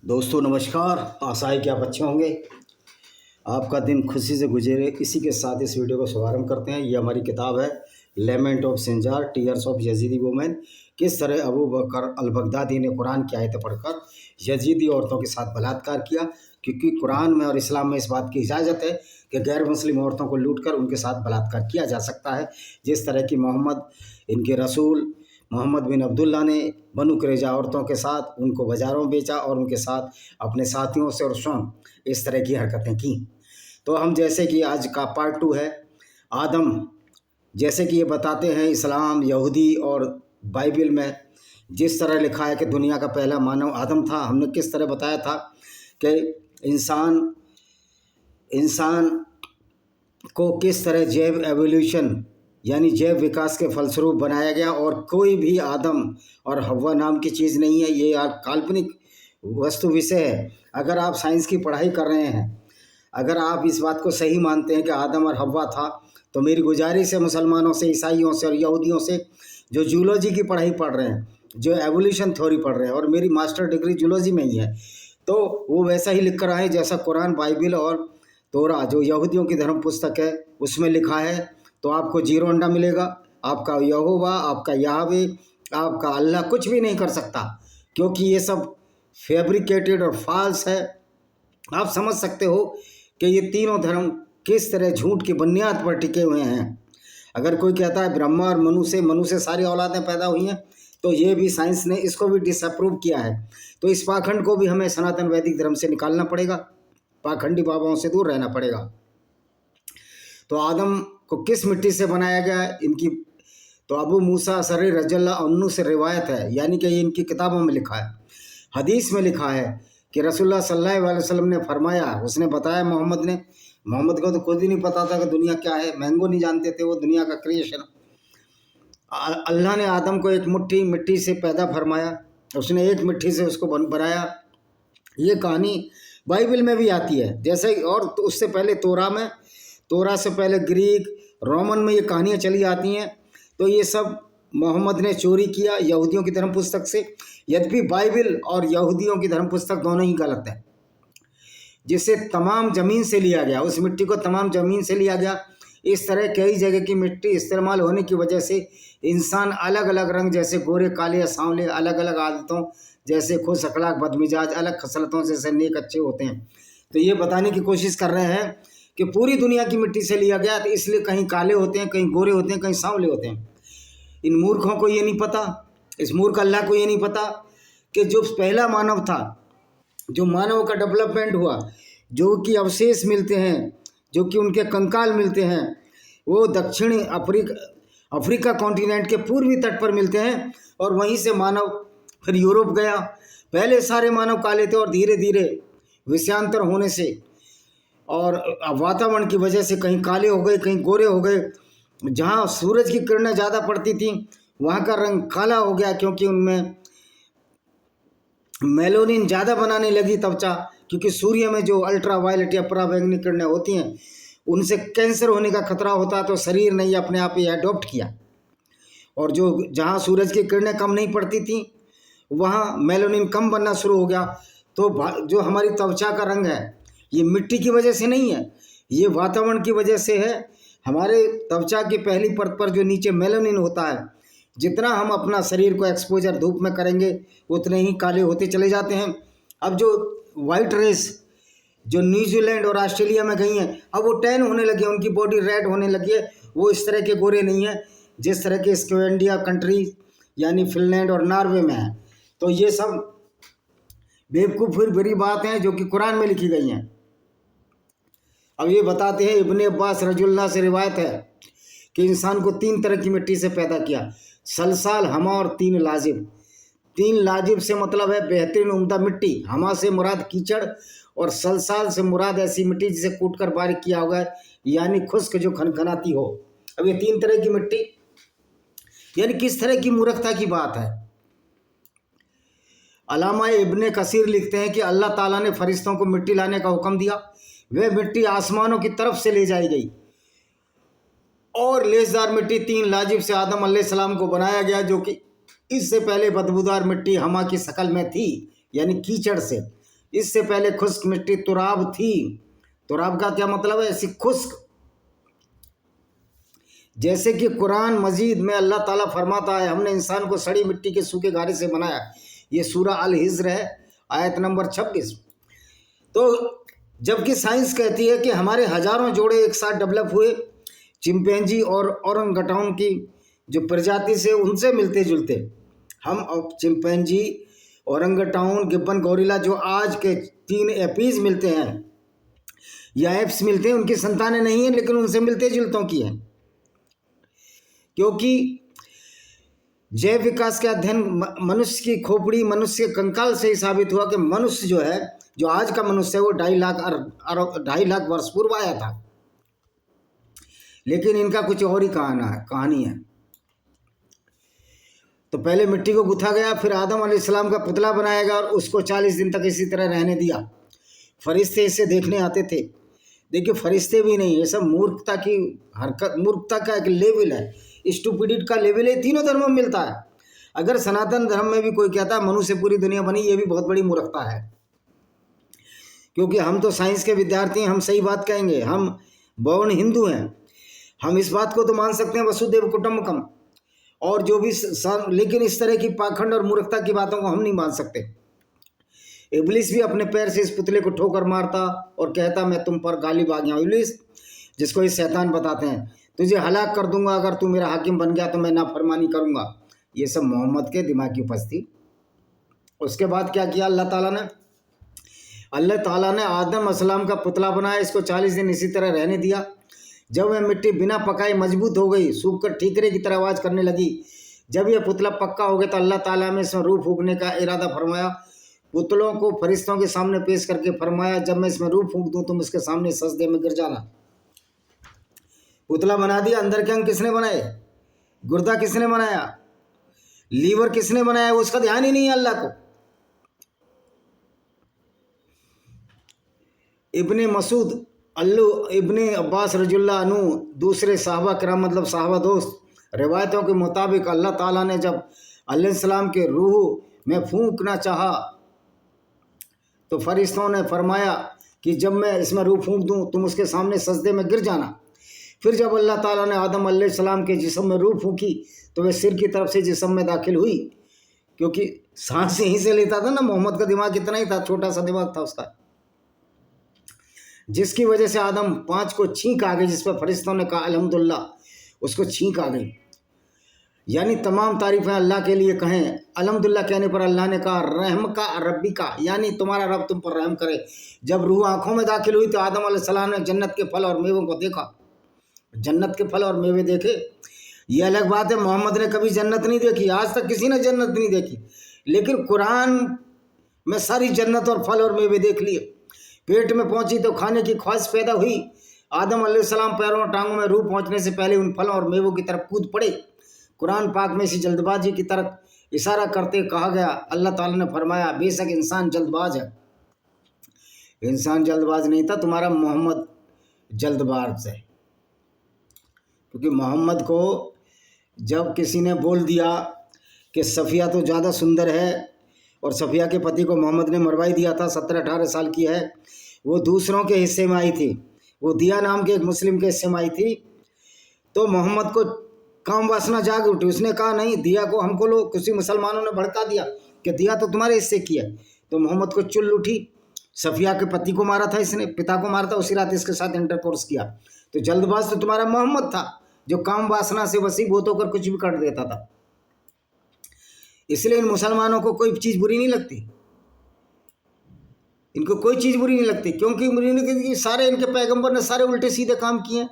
दोस्तों नमस्कार। आशा है कि आप अच्छे होंगे, आपका दिन खुशी से गुजरे। इसी के साथ इस वीडियो को शुभारंभ करते हैं। ये हमारी किताब है lament of Sinjar, tears of Yazidi women. किस तरह अबू बकर अल बगदादी ने कुरान की आयतें पढ़कर यजीदी औरतों के साथ बलात्कार किया, क्योंकि कुरान में और इस्लाम में इस बात की इजाज़त है कि गैर मुस्लिम औरतों को लूटकर उनके साथ बलात्कार किया जा सकता है। जिस तरह की मोहम्मद, इनके रसूल मोहम्मद बिन अब्दुल्ला ने बनु कुरैज़ा औरतों के साथ उनको बाज़ारों बेचा और उनके साथ अपने साथियों से और स्वयं इस तरह की हरकतें की। तो हम जैसे कि आज का पार्ट 2 है आदम। जैसे कि ये बताते हैं इस्लाम, यहूदी और बाइबल में जिस तरह लिखा है कि दुनिया का पहला मानव आदम था। हमने किस तरह बताया था कि इंसान को किस तरह जैव एवोल्यूशन यानी जैव विकास के फलस्वरूप बनाया गया, और कोई भी आदम और हव्वा नाम की चीज़ नहीं है। ये काल्पनिक वस्तु विषय है। अगर आप साइंस की पढ़ाई कर रहे हैं, अगर आप इस बात को सही मानते हैं कि आदम और हव्वा था, तो मेरी गुजारिश है मुसलमानों से, ईसाइयों से और यहूदियों से जो जूलॉजी की पढ़ाई पढ़ रहे हैं, जो एवोल्यूशन थ्योरी पढ़ रहे हैं, और मेरी मास्टर डिग्री जूलॉजी में ही है, तो वो वैसा ही लिख कर आए जैसा कुरान, बाइबल और तोरा जो यहूदियों की धर्म पुस्तक है उसमें लिखा है। तो आपको 0 अंडा मिलेगा। आपका यहोवा, आपका याहवे, आपका अल्लाह कुछ भी नहीं कर सकता, क्योंकि ये सब फैब्रिकेटेड और फॉल्स है। आप समझ सकते हो कि ये तीनों धर्म किस तरह झूठ की बुनियाद पर टिके हुए हैं। अगर कोई कहता है ब्रह्मा और मनु से सारी औलादें पैदा हुई हैं, तो ये भी साइंस ने इसको भी डिसअप्रूव किया है। तो इस पाखंड को भी हमें सनातन वैदिक धर्म से निकालना पड़ेगा, पाखंडी बाबाओं से दूर रहना पड़ेगा। तो आदम को किस मिट्टी से बनाया गया इनकी, तो अबू मूसा असरी रज़ियल्लाहु अन्हु से रिवायत है, यानी कि ये इनकी किताबों में लिखा है। हदीस में लिखा है कि रसूलुल्लाह सल्लल्लाहु अलैहि वसल्लम ने फरमाया, उसने बताया मोहम्मद को तो खुद ही नहीं पता था कि दुनिया क्या है, मैंगो नहीं जानते थे वो दुनिया का क्रिएशन। अल्लाह ने आदम को एक मुट्ठी मिट्टी से पैदा फरमाया, उसने एक मिट्टी से उसको बनाया। ये कहानी बाइबल में भी आती है, जैसे और तो उससे पहले तोरा से पहले ग्रीक, रोमन में ये कहानियाँ चली आती हैं। तो ये सब मोहम्मद ने चोरी किया यहूदियों की धर्म पुस्तक से। यद्यपि बाइबल और यहूदियों की धर्म पुस्तक दोनों ही गलत है, जिसे तमाम ज़मीन से लिया गया, उस मिट्टी को तमाम ज़मीन से लिया गया। इस तरह कई जगह की मिट्टी इस्तेमाल होने की वजह से इंसान अलग अलग रंग, जैसे गोरे, काले या सांवले, अलग अलग आदतों जैसे खुश अखलाक, बदमिजाज, अलग खसलतों से नेक अच्छे होते हैं। तो ये बताने की कोशिश कर रहे हैं कि पूरी दुनिया की मिट्टी से लिया गया, तो इसलिए कहीं काले होते हैं, कहीं गोरे होते हैं, कहीं सांवले होते हैं। इन मूर्खों को ये नहीं पता, इस मूर्ख अल्लाह को ये नहीं पता कि जो पहला मानव था, जो मानव का डेवलपमेंट हुआ, जो कि अवशेष मिलते हैं, जो कि उनके कंकाल मिलते हैं, वो दक्षिणी अफ्रीका कॉन्टिनेंट के पूर्वी तट पर मिलते हैं। और वहीं से मानव फिर यूरोप गया। पहले सारे मानव काले थे और धीरे धीरे विषयांतर होने से और वातावरण की वजह से कहीं काले हो गए, कहीं गोरे हो गए। जहाँ सूरज की किरणें ज़्यादा पड़ती थी वहाँ का रंग काला हो गया, क्योंकि उनमें मेलानिन ज़्यादा बनाने लगी त्वचा, क्योंकि सूर्य में जो अल्ट्रा वायलेट या पराबैंगनी किरणें होती हैं उनसे कैंसर होने का खतरा होता है। तो शरीर ने अपने आप ही अडॉप्ट किया, और जो जहाँ सूरज की किरणें कम नहीं पड़ती थी वहाँ मेलानिन कम बनना शुरू हो गया। तो जो हमारी त्वचा का रंग है ये मिट्टी की वजह से नहीं है, ये वातावरण की वजह से है। हमारे त्वचा की पहली परत पर जो नीचे मेलानिन होता है, जितना हम अपना शरीर को एक्सपोजर धूप में करेंगे उतने ही काले होते चले जाते हैं। अब जो वाइट रेस जो न्यूजीलैंड और ऑस्ट्रेलिया में गई हैं, अब वो टैन होने लगी है, उनकी बॉडी रेड होने लगी है। वो इस तरह के गोरे नहीं हैं जिस तरह के स्कैंडिनेविया कंट्री यानी फिनलैंड और नॉर्वे में है। तो ये सब बेवकूफ़ फिर बड़ी बात है जो कि कुरान में लिखी गई हैं। अब ये बताते हैं, इब्ने अब्बास रज़ियल्लाहु से रिवायत है कि इंसान को 3 तरह की मिट्टी से पैदा किया, सलसाल, हमा और 3 लाजिब। 3 लाजिब से मतलब है बेहतरीन उम्दा मिट्टी, हमा से मुराद कीचड़, और सलसाल से मुराद ऐसी मिट्टी जिसे कूट कर बारीक किया होगा, यानी खुश्क जो खनखनाती हो। अब ये 3 तरह की मिट्टी, यानी किस तरह की मूर्खता की बात है। अल्लामा इब्ने कसीर लिखते हैं कि अल्लाह ताला ने फरिश्तों को मिट्टी लाने का हुक्म दिया, वह मिट्टी आसमानों की तरफ से ले जाई गई, और लेसदार मिट्टी 3 लाजिब से आदम अलैहिस्सलाम को बनाया गया, जो कि इससे पहले बदबूदार मिट्टी हमा की शक्ल में थी, यानी कीचड़ से। اس سے پہلے خشک مٹی تراب تھی. تراب کا کیا مطلب ہے؟ ایسی خشک. جیسے کہ قرآن مجید میں اللہ تعالیٰ فرماتا ہے ہم نے انسان کو سڑی مٹی کے سوکھے گارے سے بنایا. یہ سورہ الحجر ہے، آیت نمبر 26. تو جبکہ سائنس کہتی ہے کہ ہمارے ہزاروں جوڑے ایک ساتھ ڈیولپ ہوئے چمپینجی اور اورنگٹان کی جو پرجاتی سے ان سے ملتے جلتے. ہم چمپینجی، اورنگٹان، گبن، گوریلا جو آج کے 3 ایپیز ملتے ہیں یا ایپس ملتے ہیں، ان کی سنتانیں نہیں ہیں لیکن ان سے ملتے جلتوں کی ہیں. کیونکہ جیو وکاس کے ادھین منشیہ کی کھوپڑی، منشیہ کے کنکال سے ہی ثابت ہوا کہ منشیہ جو ہے، جو آج کا منشیہ ہے، وہ 2.5 لاکھ برس پورو آیا تھا. لیکن ان کا کچھ اور ہی کہانی ہے. تو پہلے مٹی کو گتھا گیا، پھر آدم علیہ السلام کا پتلا بنایا گیا اور اس کو 40 دن تک اسی طرح رہنے دیا. فرشتے اسے دیکھنے آتے تھے. دیکھیے فرشتے بھی نہیں، یہ سب مورکھتا کی حرکت، مورکھتا کا ایک لیول ہے، اسٹوپیڈٹ کا لیول ہے. تینوں دھرموں میں ملتا ہے. اگر سناتن دھرم میں بھی کوئی کہتا ہے منو سے پوری دنیا بنی، یہ بھی بہت بڑی مورکھتا ہے. کیونکہ ہم تو سائنس کے ودیارتھی ہیں، ہم صحیح بات کہیں گے. ہم بورن ہندو ہیں، ہم اس بات کو تو مان سکتے ہیں وسودیو کٹمبکم اور جو بھی لیکن اس طرح کی پاکھنڈ اور مورکھتا کی باتوں کو ہم نہیں مان سکتے. ابلیس بھی اپنے پیر سے اس پتلے کو ٹھوکر مارتا اور کہتا میں تم پر غالب آ گیا ہوں. ابلیس جس کو یہ شیطان بتاتے ہیں، تجھے ہلاک کر دوں گا اگر تو میرا حاکم بن گیا تو میں نافرمانی کروں گا. یہ سب محمد کے دماغ کی اپج تھی. اس کے بعد کیا کیا اللہ تعالیٰ نے آدم علیہ السلام کا پتلا بنایا، اس کو 40 دن اسی طرح رہنے دیا. جب وہ مٹی بنا پکائے مضبوط ہو گئی، سوکھ کر ٹھیکرے کی طرح آواز کرنے لگی، جب یہ پتلا پکا ہو گیا تو اللہ تعالیٰ نے اس میں روح پھونکنے کا ارادہ فرمایا. پتلوں کو فرشتوں کے سامنے پیش کر کے فرمایا جب میں اس میں روح پھونک دوں تم اس کے سامنے سجدے میں گر جانا. پتلا بنا دیا. اندر کے انگ کس نے بنائے؟ گردہ کس نے بنایا؟ لیور کس نے بنایا؟ اس کا دھیان ہی نہیں ہے اللہ کو. ابن مسعود، ابن عباس رضی اللہ عنہ، دوسرے صحابہ کرام مطلب صحابہ دوست، روایتوں کے مطابق اللہ تعالیٰ نے جب علیہ السلام کے روح میں پھونکنا چاہا تو فرشتوں نے فرمایا کہ جب میں اس میں روح پھونک دوں تم اس کے سامنے سجدے میں گر جانا. پھر جب اللہ تعالیٰ نے آدم علیہ السلام کے جسم میں روح پھونکی تو وہ سر کی طرف سے جسم میں داخل ہوئی، کیونکہ سانس یہیں سے لیتا تھا نا. محمد کا دماغ اتنا ہی تھا، چھوٹا سا دماغ تھا اس کا، جس کی وجہ سے آدم 5 کو چھینک آ گئی، جس پر فرشتوں نے کہا الحمدللہ، اس کو چھینک آ گئی. یعنی تمام تعریفیں اللہ کے لیے کہیں. الحمدللہ کہنے پر اللہ نے کہا رحم کا ربی کا، یعنی تمہارا رب تم پر رحم کرے. جب روح آنکھوں میں داخل ہوئی تو آدم علیہ السلام نے جنت کے پھل اور میووں کو دیکھا. جنت کے پھل اور میوے دیکھے. یہ الگ بات ہے محمد نے کبھی جنت نہیں دیکھی، آج تک کسی نے جنت نہیں دیکھی، لیکن قرآن میں ساری جنت اور پھل اور میوے دیکھ لیے. پیٹ میں پہنچی تو کھانے کی خواہش پیدا ہوئی. آدم علیہ السلام پیروں اور ٹانگوں میں روح پہنچنے سے پہلے ان پھلوں اور میووں کی طرف کود پڑے. قرآن پاک میں اسی جلد بازی کی طرف اشارہ کرتے کہا گیا. اللہ تعالیٰ نے فرمایا بے شک انسان جلد باز ہے. انسان جلد باز نہیں تھا، تمہارا محمد جلد باز ہے. کیونکہ محمد کو جب کسی نے بول دیا کہ صفیہ تو زیادہ سندر ہے، اور صفیہ کے پتی کو محمد نے مروائی دیا تھا، 17-18 سال کی ہے، وہ دوسروں کے حصے میں آئی تھی، وہ دیا نام کے ایک مسلم کے حصے میں آئی تھی. تو محمد کو کام واسنا جاگ اٹھی. اس نے کہا نہیں، دیا کو ہم کو لو. کسی مسلمانوں نے بھڑکا دیا کہ دیا تو تمہارے حصے کی ہے. تو محمد کو چل اٹھی. صفیہ کے پتی کو مارا تھا اس نے، پتا کو مارا تھا، اسی رات اس کے ساتھ انٹرکورس کیا. تو جلد باز تو تمہارا محمد تھا جو کام واسنا سے وسیع بوت ہو کر کچھ بھی کر دیتا تھا. اس لیے ان مسلمانوں کو کوئی چیز بری نہیں لگتی، ان کو کوئی چیز بری نہیں لگتی، کیونکہ سارے ان کے پیغمبر نے سارے الٹے سیدھے کام کیے ہیں،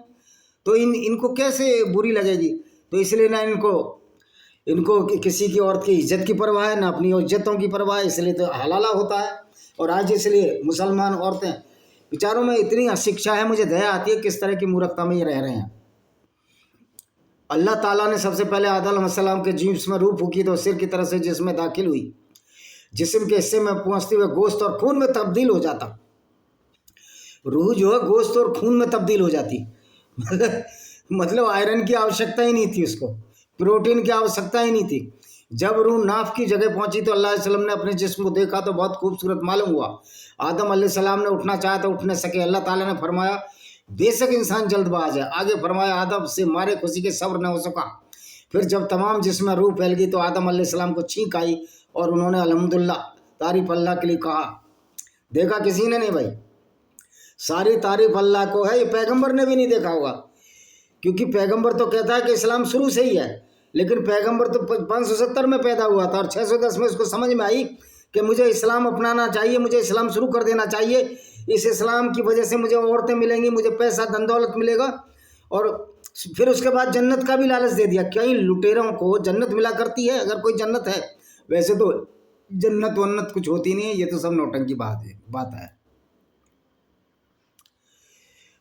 تو ان کو کیسے بری لگے گی. تو اس لیے نہ ان کو کسی کی عورت کی عزت کی پرواہ ہے، نہ اپنی عزتوں کی پرواہ ہے. اس لیے تو حلالہ ہوتا ہے. اور آج اس لیے مسلمان عورتیں بیچاروں میں اتنی شکشا ہے، مجھے دیا آتی ہے کس طرح کی مورکھتا میں یہ رہ رہے ہیں. اللہ تعالیٰ نے سب سے پہلے آدم علیہ السلام کے جسم میں روح پھونکی تو سر کی طرف سے جسم میں داخل ہوئی. جسم کے حصے میں پہنچتے ہوئے گوشت اور خون میں تبدیل ہو جاتا. روح جو ہے گوشت اور خون میں تبدیل ہو جاتی. مطلب آئرن کی آوشکتا ہی نہیں تھی اس کو، پروٹین کی آوشکتا ہی نہیں تھی. जब रूह नाफ की जगह पहुंची तो अल्लाह वसल्लम ने अपने जिस्म को देखा तो बहुत खूबसूरत मालूम हुआ। आदम अलैहिस्सलाम ने उठना चाहा तो उठ न सके। अल्लाह ताला ने फरमाया बेशक इंसान जल्दबाज है। आगे फरमाया आदम से मारे खुशी के सब्र न हो सका। फिर जब तमाम जिस्म में रूह फैल गई तो आदम अलैहिस्सलाम को छींक आई और उन्होंने अल्हम्दुलिल्लाह तारीफ अल्लाह के लिए कहा। देखा किसी ने नहीं भाई, सारी तारीफ अल्लाह को है। ये पैगंबर ने भी नहीं देखा होगा, क्योंकि पैगंबर तो कहता है कि इस्लाम शुरू से ही है, लेकिन पैगंबर तो 570 में पैदा हुआ था और 610 में उसको समझ में आई कि मुझे इस्लाम अपनाना चाहिए, मुझे इस्लाम शुरू कर देना चाहिए। इस इस्लाम की वजह से मुझे औरतें मिलेंगी, मुझे पैसा धन दौलत मिलेगा। और फिर उसके बाद जन्नत का भी लालच दे दिया। कई लुटेरों को जन्नत मिला करती है, अगर कोई जन्नत है। वैसे तो जन्नत वन्नत कुछ होती नहीं है, ये तो सब नौटंकी बात है।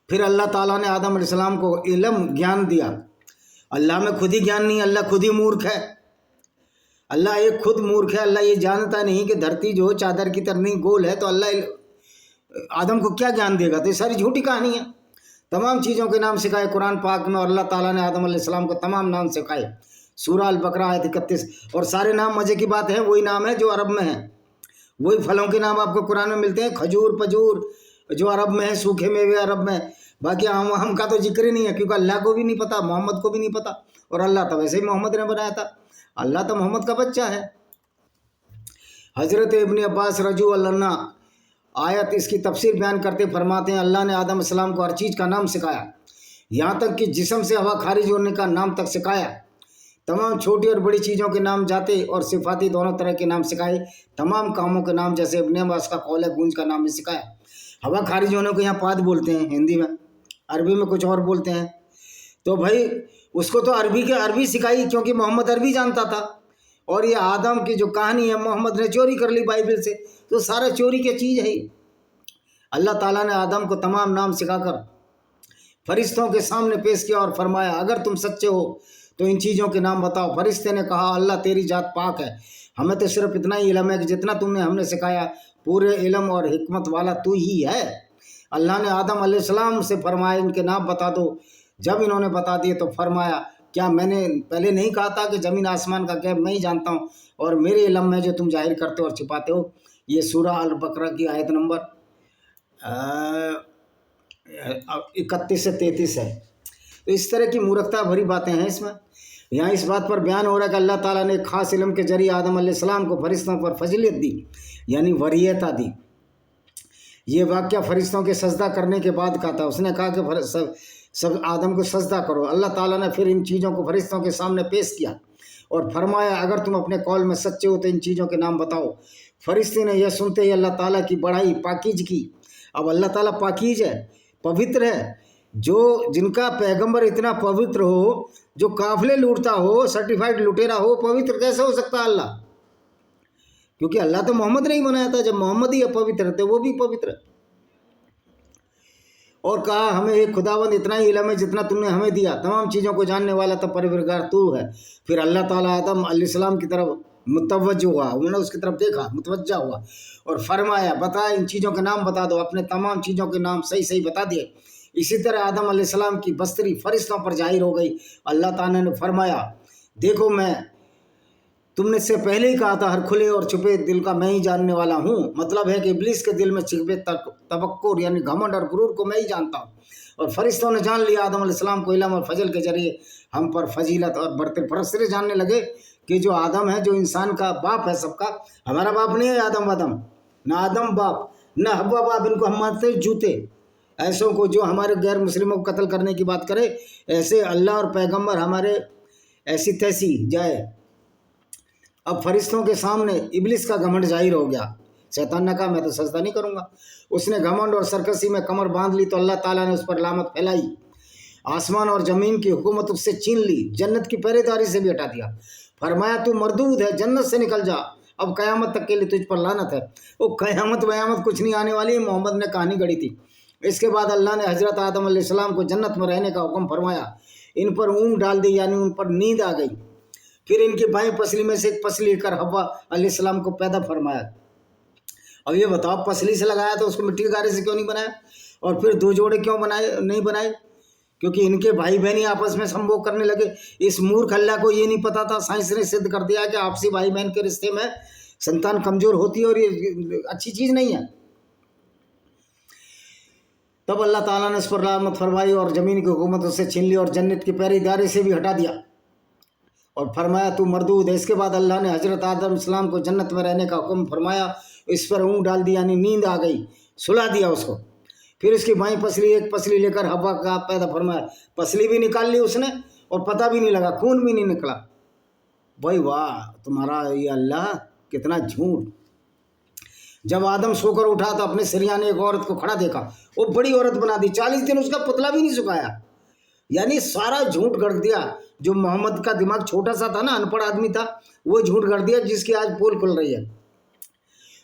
फिर अल्लाह ताला ने आदम अलैहिस्सलाम को इल्म ज्ञान दिया। अल्लाह में खुद ही ज्ञान नहीं, अल्लाह खुद ही मूर्ख है। अल्लाह एक खुद मूर्ख है। अल्लाह ये जानता नहीं कि धरती जो चादर की तरह नहीं गोल है, तो अल्लाह आदम को क्या ज्ञान देगा? तो ये सारी झूठी कहानी है। तमाम चीज़ों के नाम सिखाए कुरान पाक में, और अल्लाह ताला ने आदम अलैहिस्सलाम को तमाम नाम सिखाए। सूरह अल बकरा आयत 31। और सारे नाम मज़े की बात है, वही नाम है जो अरब में है। वही फलों के नाम आपको कुरान में मिलते हैं, खजूर पजूर जो अरब में है, सूखे मेवे अरब में। बाकी हम का तो जिक्र ही नहीं है, क्योंकि अल्लाह को भी नहीं पता, मोहम्मद को भी नहीं पता। और अल्लाह तो वैसे ही मोहम्मद ने बनाया था, अल्लाह तो मोहम्मद का बच्चा है। हज़रत इब्न अब्बास रजू अल्लाह आयत इसकी तफसीर बयान करते फरमाते हैं अल्लाह ने आदम अलैहिस्सलाम को हर चीज़ का नाम सिखाया, यहाँ तक कि जिस्म से हवा खारिज होने का नाम तक सिखाया। तमाम छोटी और बड़ी चीज़ों के नाम जाते और सिफाती दोनों तरह के नाम सिखाए। तमाम कामों के नाम जैसे इब्न अब्बास का कौल है, गूंज का नाम भी सिखाया। हवा खारिज होने को यहाँ पाद बोलते हैं हिंदी में, अरबी में कुछ और बोलते हैं। तो भाई उसको तो अरबी सिखाई, क्योंकि मोहम्मद अरबी जानता था। और ये आदम की जो कहानी है, मोहम्मद ने चोरी कर ली बाइबल से, तो सारा चोरी की चीज़ है। अल्लाह ताला ने आदम को तमाम नाम सिखाकर फरिश्तों के सामने पेश किया और फरमाया अगर तुम सच्चे हो तो इन चीज़ों के नाम बताओ। फरिश्ते ने कहा अल्लाह तेरी जात पाक है, हमें तो सिर्फ इतना ही इल्म है कि जितना तुमने हमने सिखाया, पूरे इल्म और हिकमत वाला तू ही है। अल्लाह ने आदम अलैहिस्सलाम से फरमाया इनके नाम बता दो। जब इन्होंने बता दिए तो फरमाया क्या मैंने पहले नहीं कहा था कि ज़मीन आसमान का गैब मैं ही जानता हूँ, और मेरे इल्म में जो तुम जाहिर करते हो और छिपाते हो। ये सूरह अल बकरा की आयत नंबर 31 से 33 है। तो इस तरह की मूर्खता भरी बातें हैं इसमें। यहाँ इस बात पर बयान हो रहा है कि अल्लाह ताला ने खास इल्म के जरिए आदम अलैहिस्सलाम को फरिश्तों पर फजीलियत दी, यानी वरीयता दी। ये वाक़या फरिश्तों के सजदा करने के बाद का था। उसने कहा कि सब आदम को सजदा करो। अल्लाह ताला ने फिर इन चीज़ों को फरिश्तों के सामने पेश किया और फरमाया अगर तुम अपने कौल में सच्चे हो तो इन चीज़ों के नाम बताओ। फरिश्ते ने यह सुनते ही अल्लाह ताला की बड़ाई पाकीज़ की। अब अल्लाह ताला पाकीज़ है, पवित्र है। जो जिनका पैगंबर इतना पवित्र हो, जो काफिले लूटता हो, सर्टिफाइड लुटेरा हो, पवित्र कैसे हो सकता है अल्लाह? क्योंकि अल्लाह तो मोहम्मद ने ही बनाया था। जब मोहम्मद ही पवित्र है तो वो भी पवित्र है। और कहा हमें एक खुदावंद इतना ही इल्म है जितना तुमने हमें दिया, तमाम चीज़ों को जानने वाला तो परवरदिगार तू है। फिर अल्लाह ताला आदम अलैहिस्सलाम की तरफ मुतवज्जो हुआ, उन्होंने उसकी तरफ देखा, मुतवज्जा हुआ और फरमाया बता इन चीज़ों के नाम बता दो। अपने तमाम चीज़ों के नाम सही सही बता दिए। इसी तरह आदम अलैहिस्सलाम की बस्तरी फरिश्तों पर जाहिर हो गई। अल्लाह ताला ने फरमाया देखो मैं तुमने से पहले ही कहा था हर खुले और छुपे दिल का मैं ही जानने वाला हूँ। मतलब है कि इब्लीस के दिल में छिपे तबक्कुर यानी घमंड और गुरूर को मैं ही जानता हूँ। और फरिश्तों ने जान लिया आदम अलैहिस्सलाम को इल्म और फजल के जरिए हम पर फजीलत और बढ़ते। फरिश्ते जानने लगे कि जो आदम है, जो इंसान का बाप है सबका, हमारा बाप नहीं है आदम वादम, ना आदम बाप ना हव्वा बाप, इनको हम मानते जूते। ऐसों को जो हमारे गैर मुस्लिमों को कत्ल करने की बात करे, ऐसे अल्लाह और पैगम्बर हमारे ऐसी तैसी जाए। अब फरिश्तों के सामने इब्लिस का घमंड जाहिर हो गया। शैतान ने कहा मैं तो सजदा नहीं करूँगा। उसने घमंड और सरकसी में कमर बांध ली तो अल्लाह ताला ने उस पर लामत फैलाई। आसमान और ज़मीन की हुकूमत उससे छीन ली, जन्नत की पहरेदारी से भी हटा दिया। फरमाया तू मरदूद है, जन्नत से निकल जा, अब क़यामत तक के लिए तुझ पर लानत है। वो क़यामत वयामत कुछ नहीं आने वाली, मोहम्मद ने कहानी गढ़ी थी। इसके बाद अल्लाह ने हज़रत आदम अलैहिस्सलाम को जन्नत में रहने का हुक्म फरमाया। इन पर ऊँग डाल दी, यानी उन पर नींद आ गई। फिर इनकी बाएं पसली में से एक पसली लेकर हव्वा अलैहिस्सलाम को पैदा फरमाया। अब ये बताओ पसली से लगाया तो उसको मिट्टी के गारे से क्यों नहीं बनाया? और फिर दो जोड़े क्यों नहीं बनाए? क्योंकि इनके भाई बहन ही आपस में संभोग करने लगे। इस मूर्ख अल्लाह को ये नहीं पता था, साइंस ने सिद्ध कर दिया कि आपसी भाई बहन के रिश्ते में संतान कमजोर होती है और ये अच्छी चीज़ नहीं है। तब अल्लाह ताला ने इस पर लानत फरमाई और ज़मीन की हुकूमत उससे छीन ली और जन्नत की पहरेदारी से भी हटा दिया और फरमाया तू मरदूद है। इसके बाद अल्लाह ने हज़रत आदम इस्लाम को जन्नत में रहने का हुक्म फरमाया, इस पर ऊँट डाल दिया, यानी नींद आ गई, सुला दिया उसको। फिर उसकी बाईं पसली एक पसली लेकर हवा का पैदा फरमाया, पसली भी निकाल ली उसने और पता भी नहीं लगा, खून भी नहीं निकला। भाई वाह, तुम्हारा ये अल्लाह कितना झूठ। जब आदम सोकर उठा तो अपने सरिया ने एक औरत को खड़ा देखा, वो बड़ी औरत बना दी, 40 दिन उसका पुतला भी नहीं सुखाया, यानी सारा झूठ गढ़ दिया। जो मोहम्मद का दिमाग छोटा सा था ना, अनपढ़ आदमी था, वो झूठ गढ़ दिया जिसकी आज पोल खुल रही है।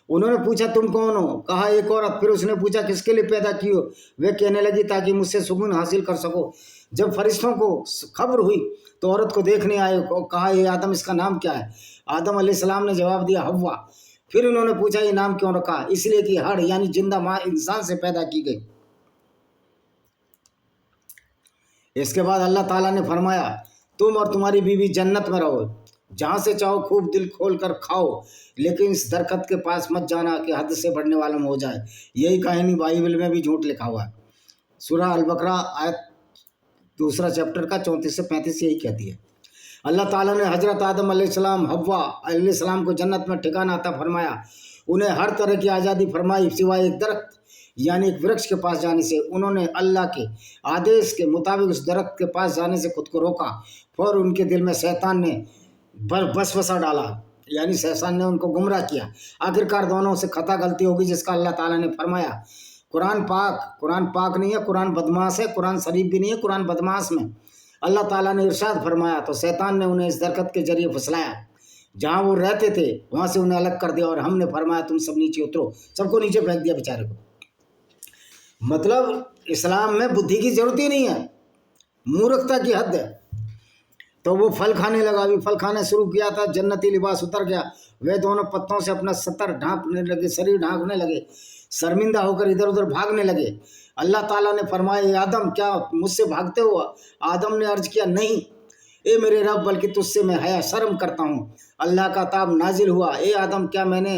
उन्होंने पूछा तुम कौन हो, कहा एक औरत। फिर उसने पूछा किसके लिए पैदा की हो, वे कहने लगी ताकि मुझसे सुकून हासिल कर सको। जब फरिश्तों को खबर हुई तो औरत को देखने आए, कहा ये आदम, इसका नाम क्या है? आदम अलैहिस्सलाम ने जवाब दिया हव्वा। फिर उन्होंने पूछा ये नाम क्यों रखा? इसलिए कि हड़ यानी जिंदा माँ इंसान से पैदा की गई। इसके बाद अल्लाह ताला ने फरमाया तुम और तुम्हारी बीवी जन्नत में रहो, जहाँ से चाहो खूब दिल खोल कर खाओ, लेकिन इस दरख्त के पास मत जाना कि हद से बढ़ने वाला हो जाए। यही कहानी बाइबल में भी झूठ लिखा हुआ है। सूरह अल बकरा आयत 2 चैप्टर का 34 से 35 यही कहती है। अल्लाह ताला ने हज़रत आदम अलैहिस्सलाम हव्वा अलैहिस्सलाम को जन्नत में ठिकाना अता फरमाया, उन्हें हर तरह की आज़ादी फरमाई सिवाय एक दरख्त यानी एक वृक्ष के पास जाने से। उन्होंने अल्लाह के आदेश के मुताबिक उस दरख्त के पास जाने से खुद को रोका, और उनके दिल में शैतान ने वसवसा डाला, यानी शैतान ने उनको गुमराह किया। आखिरकार दोनों से खता गलती होगी, जिसका अल्लाह ताला ने फरमाया। कुरान पाक नहीं है, कुरान बदमाश है, कुरान शरीफ भी नहीं है, कुरान बदमाश में अल्लाह ताला ने इरशाद फरमाया तो शैतान ने उन्हें इस दरख्त के जरिए फुसलाया, जहाँ वो रहते थे वहाँ से उन्हें अलग कर दिया, और हमने फरमाया तुम सब नीचे उतरो, सबको नीचे फेंक दिया बेचारे को। मतलब इस्लाम में बुद्धि की जरूरत ही नहीं है, मूर्खता की हद है। तो वो फल खाने लगा, अभी फल खाना शुरू किया था, जन्नती लिबास उतर गया, वे दोनों पत्तों से अपना सतर ढांकने लगे, शरीर ढांकने लगे, शर्मिंदा होकर इधर उधर भागने लगे। अल्लाह ताला ने फरमाया आदम क्या मुझसे भागते हो? आदम ने अर्ज किया नहीं ए मेरे रब, बल्कि तुझसे मैं हया शर्म करता हूँ। अल्लाह का ताब नाजिल हुआ, ए आदम क्या मैंने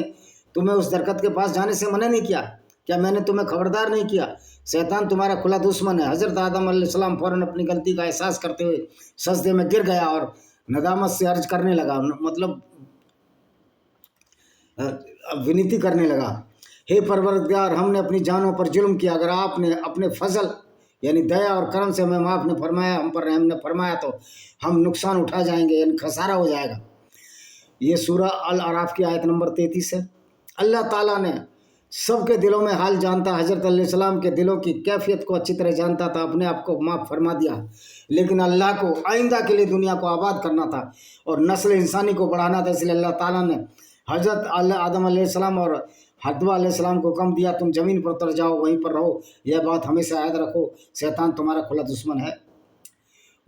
तुम्हें उस दरख्त के पास जाने से मना नहीं किया? क्या मैंने तुम्हें खबरदार नहीं किया? शैतान तुम्हारा खुला दुश्मन है। हज़रत आदम अलैहिस्सलाम फ़ौरन अपनी गलती का एहसास करते हुए सजदे में गिर गया और नदामत से अर्ज करने लगा, मतलब विनती करने लगा, हे परवरदिगार, हमने अपनी जानों पर जुल्म किया, अगर आपने अपने फजल यानी दया और करम से हमें माफ़ ने फरमाया, हम पर रहम ने फरमाया तो हम नुकसान उठा जाएंगे, यानी खसारा हो जाएगा। ये सूरह अल अराफ की आयत नंबर 33 है। अल्लाह ताला ने सबके दिलों में हाल जानता, हज़रत अलैहिस्सलाम के दिलों की कैफियत को अच्छी तरह जानता था, अपने आप को माफ़ फरमा दिया। लेकिन अल्लाह को आइंदा के लिए दुनिया को आबाद करना था और नस्ल इंसानी को बढ़ाना था, इसलिए अल्लाह ताला ने हज़रत आदम अलैहिस्सलाम और हव्वा अलैहिस्सलाम को हुक्म दिया तुम ज़मीन पर उतर जाओ, वहीं पर रहो, यह बात हमेशा याद रखो, शैतान तुम्हारा खुला दुश्मन है।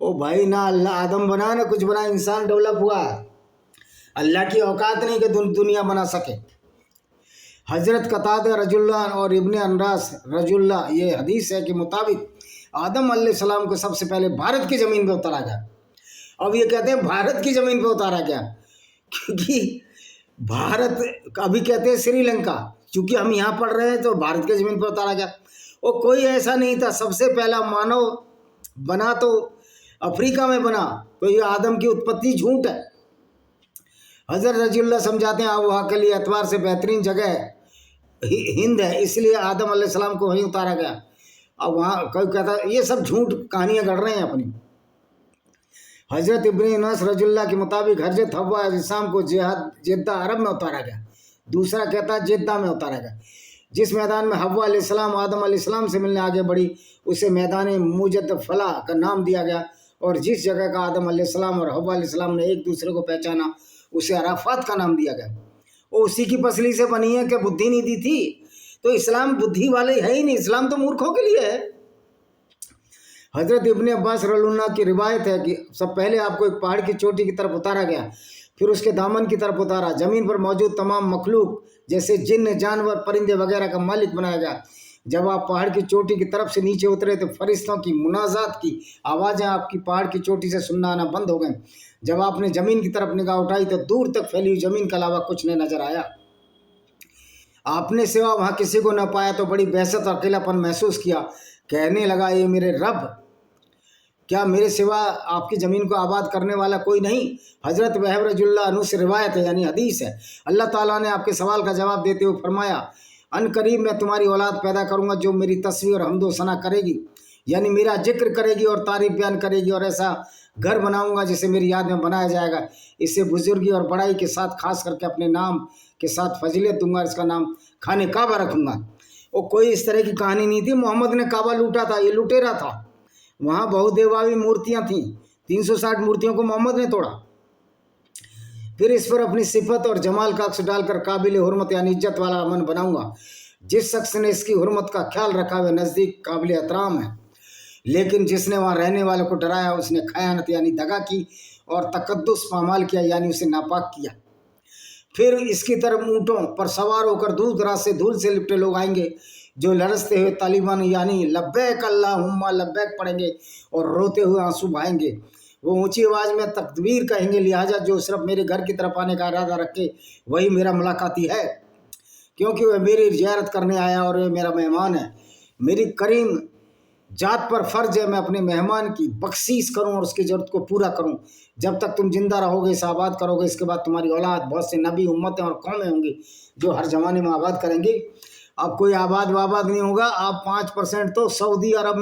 ओ भाई, ना अल्लाह आदम बना ना कुछ बना, इंसान डेवलप हुआ, अल्लाह की औकात नहीं कि दुनिया बना सके। हज़रत कतादा रजुल्ला और इब्ने अनरास रजुल्ला ये हदीस है कि मुताबिक आदम अलैहिस्सलाम को सबसे पहले भारत की ज़मीन पे उतारा गया। अब ये कहते हैं भारत की ज़मीन पे उतारा गया, क्योंकि भारत अभी कहते हैं श्रीलंका, क्योंकि हम यहाँ पढ़ रहे हैं तो भारत की ज़मीन पे उतारा गया। और कोई ऐसा नहीं था, सबसे पहला मानव बना तो अफ्रीका में बना, तो ये आदम की उत्पत्ति झूठ है। हज़रत रजुल्ला समझाते हैं वहाँ के लिए एतबार से बेहतरीन जगह हिंद है, इसलिए आदम अलैहिस्सलाम को वहीं उतारा गया। अब वहाँ कोई कहता ये सब झूठ कहानियाँ गढ़ रहे हैं अपनी। हज़रत इब्ने अनस रजुल्ला के मुताबिक हज़रत हव्वा अलैहिस्सलाम को जिद्दा अरब में उतारा गया, दूसरा कहता है जिद्दा में उतारा गया। जिस मैदान में हव्वा अलैहिस्सलाम आदम अलैहिस्सलाम से मिलने आगे बढ़ी उसे मैदान मुजद्दफला का नाम दिया गया, और जिस जगह का आदम अलैहिस्सलाम और हव्वा अलैहिस्सलाम ने एक दूसरे को पहचाना उसे अराफात का नाम दिया गया। वो उसी की पसली से बनी है कि बुद्धि नहीं दी थी, तो इस्लाम बुद्धि वाले है ही नहीं, इस्लाम तो मूर्खों के लिए है। हज़रत इब्ने अब्बास रज़ियल्लाहु अन्हु की रिवायत है कि सब पहले आपको एक पहाड़ की चोटी की तरफ उतारा गया, फिर उसके दामन की तरफ उतारा, ज़मीन पर मौजूद तमाम मखलूक जैसे जिन्न जानवर परिंदे वगैरह का मालिक बनाया गया। जब आप पहाड़ की चोटी की तरफ से नीचे उतरे तो फरिश्तों की मुनाजात की आवाज़ें आपकी पहाड़ की चोटी से सुनना आना बंद हो गए। जब आपने ज़मीन की तरफ निगाह उठाई तो दूर तक फैली हुई ज़मीन के अलावा कुछ नहीं नजर आया। आपने सिवा वहाँ किसी को न पाया तो बड़ी बेहसत और अकेलापन महसूस किया। कहने लगा, ये मेरे रब, क्या मेरे सिवा आपकी ज़मीन को आबाद करने वाला कोई नहीं? हज़रत वहब रज़ियल्लाहु अन्हु से रिवायत है, यानी हदीस है। अल्लाह ताला ने आपके सवाल का जवाब देते हुए फरमाया, अनकरीब मैं तुम्हारी औलाद पैदा करूँगा जो मेरी तस्वीर और हम्दो सना करेगी, यानी मेरा जिक्र करेगी और तारीफ बयान करेगी, और ऐसा घर बनाऊँगा जिसे मेरी याद में बनाया जाएगा। इसे बुजुर्गी और बड़ाई के साथ खास करके अपने नाम के साथ फजीलत दूंगा। इसका नाम खाने काबा रखूँगा। वो कोई इस तरह की कहानी नहीं थी। मोहम्मद ने काबा लूटा था, ये लुटेरा था। वहाँ बहुदेवावी मूर्तियाँ थीं। 360 मूर्तियों को मोहम्मद ने तोड़ा। फिर इस पर अपनी सिफत और जमाल का अक्स डालकर काबिल हुर्मत यानी इज्जत वाला अमन बनाऊंगा। जिस शख्स ने इसकी हुर्मत का ख्याल रखा वह नज़दीक काबिल एहतराम है, लेकिन जिसने वहाँ रहने वालों को डराया उसने खयानत यानी दगा की और तकद्दुस पामाल किया यानी उसे नापाक किया। फिर इसकी तरफ ऊँटों पर सवार होकर दूर दराज से धूल से लिपटे लोग आएंगे जो लरसते हुए तालिबान यानी लब्बैक अल्लाहुम्मा लब्बैक पढ़ेंगे और रोते हुए आंसू बहाएंगे। वो ऊंची आवाज़ में तकबीर कहेंगे, लिहाजा जो सिर्फ मेरे घर की तरफ आने का इरादा रखे वही मेरा मुलाकाती है, क्योंकि वह मेरी ज़ियारत करने आया और वह मेरा मेहमान है। मेरी करीम जात पर फ़र्ज है मैं अपने मेहमान की बख्शीश करूं और उसकी ज़रूरत को पूरा करूं। जब तक तुम जिंदा रहोगे, इसे आबाद करोगे, इसके बाद तुम्हारी औलाद बहुत से नबी उम्मतें और कौमें होंगी जो हर ज़माने में आबाद करेंगे। अब कोई आबाद वाबाद नहीं होगा। आप 5% तो सऊदी अरब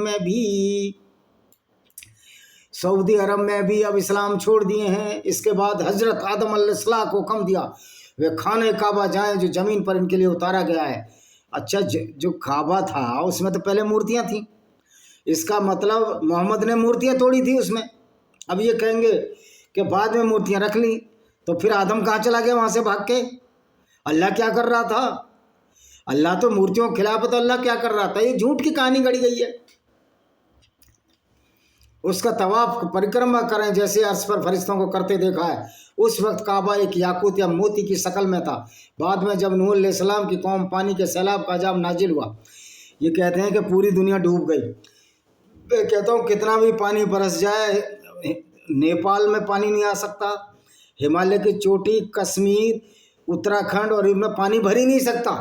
में भी अब इस्लाम छोड़ दिए हैं। इसके बाद हज़रत आदम अलैहिस्सलाम को हुक्म दिया वे खाने काबा जाएं जो ज़मीन पर इनके लिए उतारा गया है। अच्छा, जो काबा था उसमें तो पहले मूर्तियाँ थीं। इसका मतलब मोहम्मद ने मूर्तियाँ तोड़ी थी उसमें। अब ये कहेंगे कि बाद में मूर्तियाँ रख ली, तो फिर आदम कहाँ चला गया वहाँ से भाग के? अल्लाह क्या कर रहा था? अल्लाह तो मूर्तियों के खिलाफ है, तो अल्लाह क्या कर रहा था? ये झूठ की कहानी गढ़ी गई है। उसका तवाफ परिक्रमा करें जैसे अर्श पर फरिश्तों को करते देखा है। उस वक्त काबा एक याकूत या मोती की शक्ल में था। बाद में जब नूह अलैहिस्सलाम की कौम पानी के सैलाब का अजाब नाजिल हुआ, ये कहते हैं कि पूरी दुनिया डूब गई। मैं कहता हूँ कितना भी पानी बरस जाए नेपाल में पानी नहीं आ सकता, हिमालय की चोटी, कश्मीर, उत्तराखंड और इनमें पानी भर ही नहीं सकता।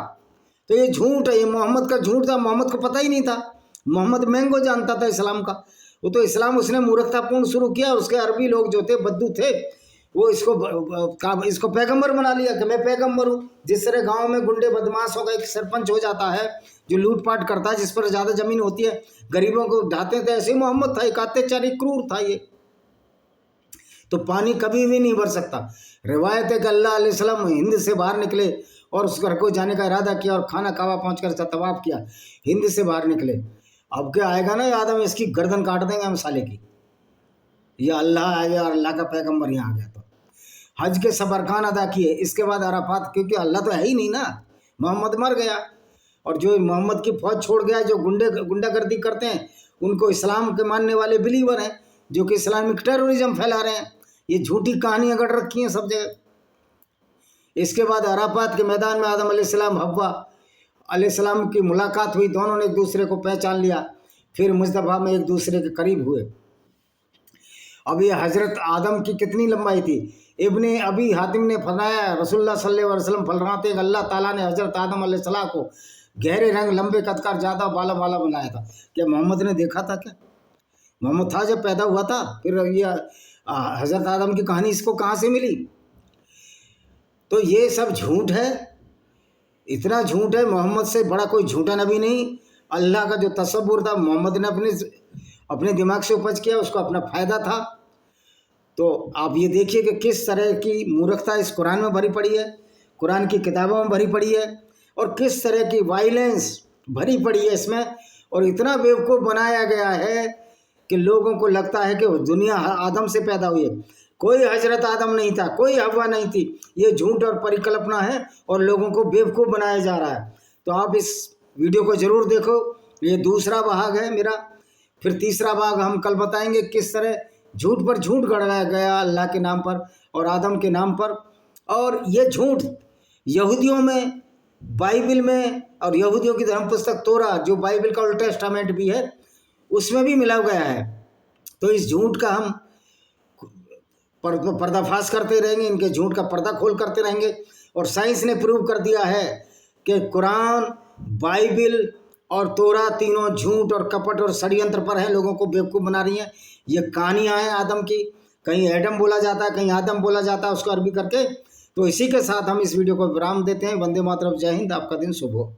तो ये झूठ है, ये मोहम्मद का झूठ था। मोहम्मद को पता ही नहीं था। मोहम्मद मैंगो जानता था इस्लाम का। वो तो इस्लाम उसने मूर्खतापूर्ण शुरू किया। उसके अरबी लोग जो थे, बद्दू थे, वो इसको पैगंबर बना लिया कि मैं पैगंबर हूँ। जिस तरह गाँव में गुंडे बदमाशों का एक सरपंच हो जाता है जो लूटपाट करता है, जिस पर ज़्यादा ज़मीन होती है गरीबों को ढाते थे, ऐसे ही मोहम्मद था। एक अत्याचारी क्रूर था ये। तो पानी कभी भी नहीं भर सकता। रिवायत है कि अल्लाह अलैहिस्सलाम हिंद से बाहर निकले और उस घर को जाने का इरादा किया और खाना काबा पहुँच कर तवाफ किया। हिंद से बाहर निकले। अब क्या आएगा ना आदम, इसकी गर्दन काट देंगे हम साले की। ये अल्लाह आया और अल्लाह का पैगंबर यहाँ आ गया। तो हज के सबरखान अदा किए। इसके बाद अराफात, क्योंकि अल्लाह तो है ही नहीं ना, मोहम्मद मर गया। और जो मोहम्मद की फौज छोड़ गया, जो गुंडागर्दी करते हैं, उनको इस्लाम के मानने वाले बिलीवर हैं जो कि इस्लामिक टेररिज्म फैला रहे हैं। ये झूठी कहानियाँ गढ़ रखी हैं सब जगह। इसके बाद अराफात के मैदान में आदम अलैहिस्सलाम हव्वा अलैहिस्सलाम की मुलाकात हुई। दोनों ने एक दूसरे को पहचान लिया। फिर मुज़दफ़ा में एक दूसरे के करीब हुए। अब ये हज़रत आदम की कितनी लंबाई थी? इब्ने अबी हातिम ने फरमाया रसूलुल्लाह सल्लल्लाहु अलैहि वसल्लम फरमाते हैं अल्लाह ताला ने हज़रत आदम अलैहिस्सलाम को गहरे रंग, लंबे कदकार, ज़्यादा बाला वाला बनाया था। क्या मोहम्मद ने देखा था? क्या मोहम्मद था जब पैदा हुआ था? फिर ये हज़रत आदम की कहानी इसको कहाँ से मिली? तो ये सब झूठ है। इतना झूठ है, मोहम्मद से बड़ा कोई झूठा नबी नहीं। अल्लाह का जो तसव्वुर था मोहम्मद ने अपने दिमाग से उपज किया, उसको अपना फ़ायदा था। तो आप ये देखिए कि किस तरह की मूर्खता इस कुरान में भरी पड़ी है, कुरान की किताबों में भरी पड़ी है, और किस तरह की वायलेंस भरी पड़ी है इसमें। और इतना बेवकूफ़ बनाया गया है कि लोगों को लगता है कि दुनिया आदम से पैदा हुई है। कोई हजरत आदम नहीं था, कोई हव्वा नहीं थी। ये झूठ और परिकल्पना है और लोगों को बेवकूफ़ बनाया जा रहा है। तो आप इस वीडियो को ज़रूर देखो। ये दूसरा भाग है मेरा। फिर तीसरा भाग हम कल बताएंगे किस तरह झूठ पर झूठ गढ़ाया गया अल्लाह के नाम पर और आदम के नाम पर। और ये झूठ यहूदियों में बाइबल में और यहूदियों की धर्म पुस्तक तोरा, जो बाइबल का ओल्ड टेस्टामेंट भी है, उसमें भी मिला गया है। तो इस झूठ का हम पर्दाफाश करते रहेंगे, इनके झूठ का पर्दा खोल करते रहेंगे। और साइंस ने प्रूव कर दिया है कि कुरान, बाइबल और तोरा तीनों झूठ और कपट और षड्यंत्र पर है, लोगों को बेवकूफ़ बना रही हैं। ये कहानियाँ हैं आदम की, कहीं एडम बोला जाता है, कहीं आदम बोला जाता है, उसको अरबी करके। तो इसी के साथ हम इस वीडियो को विराम देते हैं। वंदे मातरम, जय हिंद, आपका दिन शुभ हो।